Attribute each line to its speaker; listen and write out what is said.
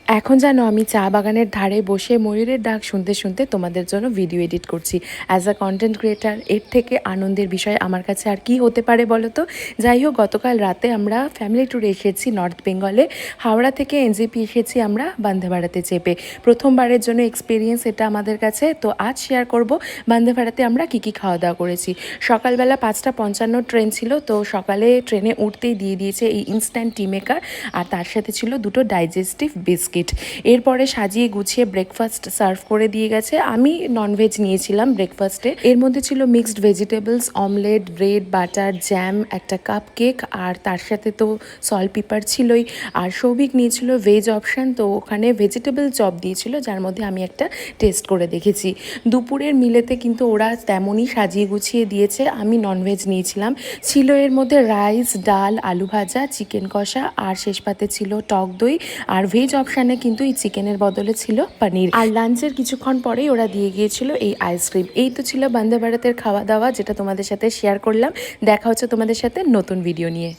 Speaker 1: এখন জানো আমি চা বাগানের ধারে বসে ময়ূরের ডাক শুনতে শুনতে তোমাদের জন্য ভিডিও এডিট করছি। অ্যাজ আ কন্টেন্ট ক্রিয়েটার এর থেকে আনন্দের বিষয় আমার কাছে আর কি হতে পারে বলো তো। যাই হোক, গতকাল রাতে আমরা ফ্যামিলি ট্যুরে এসেছি নর্থ বেঙ্গলে। হাওড়া থেকে এনজেপি এসেছি আমরা বন্দে ভারতে চেপে। প্রথমবারের জন্য এক্সপিরিয়েন্স এটা আমাদের কাছে। তো আজ শেয়ার করব বন্দে ভারতে আমরা কী কী খাওয়া দাওয়া করেছি। সকালবেলা 5:55 ট্রেন ছিল, তো সকালে ট্রেনে উঠতেই দিয়ে দিয়েছে এই ইনস্ট্যান্ট টি মেকার, আর তার সাথে ছিল দুটো ডাইজেস্টিভ বিস্কিট। এরপরে সাজিয়ে গুছিয়ে ব্রেকফাস্ট সার্ভ করে দিয়ে গেছে। আমি ননভেজ নিয়েছিলাম ব্রেকফাস্টে। এর মধ্যে ছিল mixed vegetables, omelette, bread, butter, jam, একটা কাপ কেক, আর তার সাথে তো সল্ট পেপার ছিলই। আর সৌভিক নিয়েছিল ভেজ অপশান, তো ওখানে ভেজিটেবল চপ দিয়েছিল, যার মধ্যে আমি একটা টেস্ট করে দেখেছি। দুপুরের মিলেতে কিন্তু ওরা তেমনই সাজিয়ে গুছিয়ে দিয়েছে। আমি ননভেজ নিয়েছিলাম। ছিল এর মধ্যে রাইস, ডাল, আলু ভাজা, চিকেন কষা, আর শেষ পাতে ছিল টক দই। আর ভেজ অপশানে কিন্তু এই চিকেনের বদলে ছিল পনির। আর লাঞ্চের কিছুক্ষণ পরেই ওরা দিয়ে গিয়েছিল এই আইসক্রিম। এই তো ছিল বন্দে ভারতের খাওয়া দাওয়া, যেটা তোমাদের সাথে শেয়ার করলাম। দেখা হচ্ছে তোমাদের সাথে নতুন ভিডিও নিয়ে।